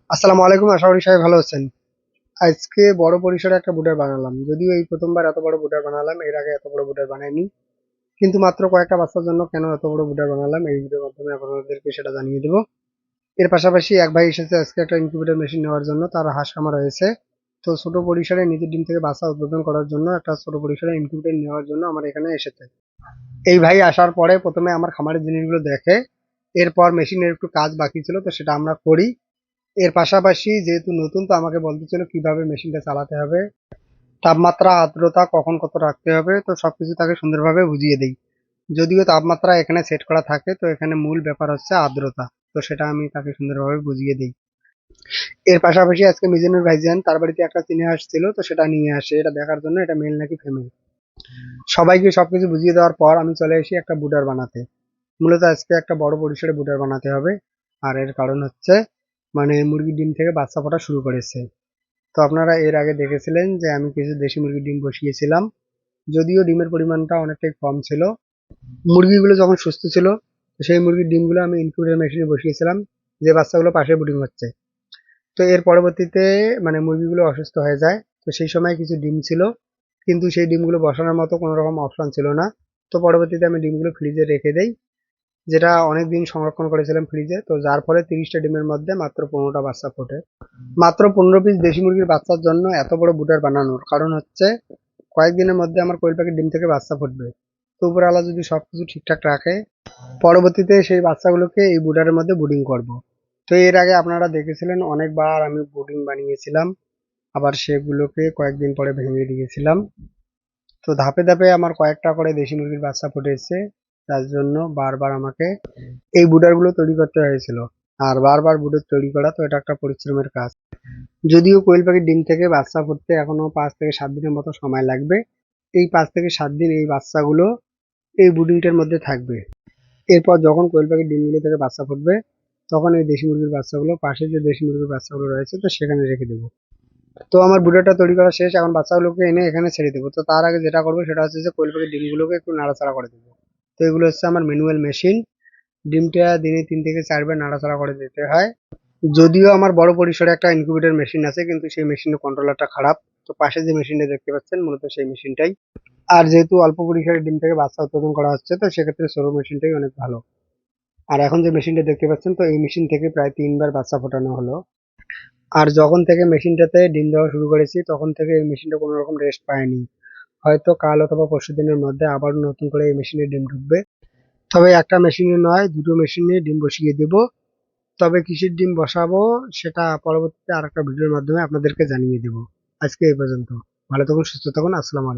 আসসালামু আলাইকুম, আশা করি সবাই ভালো আছেন। আজকে বড় পরিসরে একটা বুটার বানালাম, যদিও এই প্রথমবার এত বড় বুটার বানালাম, এর আগে এত বড় বুটার বানাইনি। কিন্তু মাত্র কয়েকটা বাচ্চার জন্য কেন এত বড় বুটার বানালাম এই ভিডিওর মাধ্যমে আপনাদেরকে সেটা জানিয়ে দেবো। এর পাশাপাশি এক ভাই এসেছে আজকে একটা ইনকিউবেটর মেশিন নেওয়ার জন্য, তার হাঁস খামার হয়েছে। তো ছোট পরিসরে নিজের ডিম থেকে বাচ্চা উৎপাদন করার জন্য একটা ছোট পরিসরে ইনকিউবেটর নেওয়ার জন্য আমার এখানে এসেছে। এই ভাই আসার পরে প্রথমে আমার খামারের জিনিসগুলো দেখে, এরপর মেশিনের একটু কাজ বাকি ছিল তো সেটা আমরা করি। এর পাশাপাশি যেহেতু নতুন, তো আমাকে বলতেছিল কিভাবে মেশিনটা চালাতে হবে, তাপমাত্রা আর্দ্রতা কখন কত রাখতে হবে, তো সবকিছু তাকে সুন্দরভাবে বুঝিয়ে দিই। যদিও তাপমাত্রা এখানে সেট করা থাকে, তো এখানে মূল ব্যাপার হচ্ছে আর্দ্রতা। তো সেটা আমি তাকে সুন্দরভাবে বুঝিয়ে দিই। এর পাশাপাশি আজকে মিজানুর ভাইজান তার বাড়িতে একটা চিনে আসছিল, তো সেটা নিয়ে আসে এটা দেখার জন্য এটা মেল নাকি ফিমেল। সবাইকে সবকিছু বুঝিয়ে দেওয়ার পর আমি চলে এসেছি একটা বুডার বানাতে। মূলত আজকে একটা বড় পরিসরে বুডার বানাতে হবে। আর এর কারণ হচ্ছে মুরগির ডিম থেকে বাচ্চা ফোটা শুরু করেছে। তো আপনারা এর আগে দেখেছিলেন যে আমি কিছু দেশি মুরগির ডিম বসিয়েছিলাম, যদিও ডিমের পরিমাণটা অনেকটাই কম ছিল। মুরগিগুলো যখন সুস্থ ছিল, তো সেই মুরগির ডিমগুলো আমি ইনকিউবেটর মেশিনে বসিয়েছিলাম, যে বাচ্চাগুলো পাশে ব্রিডিং হচ্ছে। তো এর পরবর্তীতে মুরগিগুলো অসুস্থ হয়ে যায়। তো সেই সময় কিছু ডিম ছিল, কিন্তু সেই ডিমগুলো বসানোর মতো কোনো রকম অপশন ছিল না। তো পরবর্তীতে আমি ডিমগুলো ফ্রিজে রেখে দেই, যেটা অনেক দিন সংরক্ষণ করেছিলাম ফ্রিজে। তো যার ফলে 30টা ডিমের মধ্যে মাত্র 15টা বাচ্চা ফোটে। মাত্র 15 পিস দেশি মুরগির বাচ্চার জন্য এত বড় বুটার বানানোর কারণ হচ্ছে কয়েকদিনের মধ্যে আমার কোয়েল পাখির ডিম থেকে বাচ্চা ফুটবে। তো উপরওয়ালা যদি সবকিছু ঠিকঠাক রাখে, পরবর্তীতে সেই বাচ্চাগুলোকে এই বুটারের মধ্যে ব্রুডিং করব। তো এর আগে আপনারা দেখেছিলেন অনেকবার আমি ব্রুডিং বানিয়েছিলাম, আবার সেগুলোকে কয়েকদিন পরে ভেঙে দিয়েছিলাম। তো ধাপে ধাপে আমার কয়েকটা করে দেশি মুরগির বাচ্চা ফুটেছে, তার জন্য বারবার আমাকে এই বুডারগুলো তৈরি করতে হয়েছিল। আর বারবার বুডার তৈরি করা তো এটা একটা পরিশ্রমের কাজ। যদিও কোয়েল পাখির ডিম থেকে বাচ্চা ফুটতে এখনো 5 থেকে 7 দিনের মতো সময় লাগবে। এই 5 থেকে 7 দিন এই বাচ্চাগুলো এই ব্রুডিংটার মধ্যে থাকবে। এরপর যখন কোয়েল পাখির ডিমগুলো থেকে বাচ্চা ফুটবে, তখন এই দেশি মুরগির বাচ্চাগুলো পাশে যে দেশি মুরগির বাচ্চাগুলো রয়েছে তো সেখানে রেখে দেবো। তো আমার ব্রুডারটা তৈরি করা শেষ, এখন বাচ্চাগুলোকে এনে এখানে ছেড়ে দেবো। তো তার আগে যেটা করবো সেটা হচ্ছে যে কোয়েল পাখির ডিমগুলোকে একটু নাড়াচাড়া করে দেবো। তো এগুলো হচ্ছে আমার ম্যানুয়াল মেশিন। ডিমটা দিনে 3 থেকে 4 বার নাড়াচাড়া করে দিতে হয়। যদিও আমার বড় পরিসরে একটা ইনকিউবেটর মেশিন আছে, কিন্তু সেই মেশিনের কন্ট্রোলারটা খারাপ। তো পাশে যে মেশিনটা দেখতে পাচ্ছেন মূলত সেই মেশিনটাই। আর যেহেতু অল্প পরিসরে ডিম থেকে বাচ্চা উৎপাদন করা হচ্ছে, তো সেক্ষেত্রে সরু মেশিনটাই অনেক ভালো। আর এখন যে মেশিনটা দেখতে পাচ্ছেন, তো এই মেশিন থেকে প্রায় 3 বার বাচ্চা ফোটানো হলো। আর যখন থেকে মেশিনটাতে ডিম দেওয়া শুরু করেছি, তখন থেকে এই মেশিনটা কোনো রকম রেস্ট পায়নি। হয়তো কাল অথবা পরশু দিনের মধ্যে আবার নতুন করে এই মেশিনে ডিম ঢুকবে। তবে একটা মেশিনে নয়, দুটো মেশিনে ডিম বসিয়ে দেব। তবে কিসের ডিম বসাবো সেটা পরবর্তীতে আরেকটা ভিডিওর মাধ্যমে আপনাদেরকে জানিয়ে দেব। আজকে এই পর্যন্ত। ভালো থাকুন, সুস্থ থাকুন। আসসালামু আলাইকুম।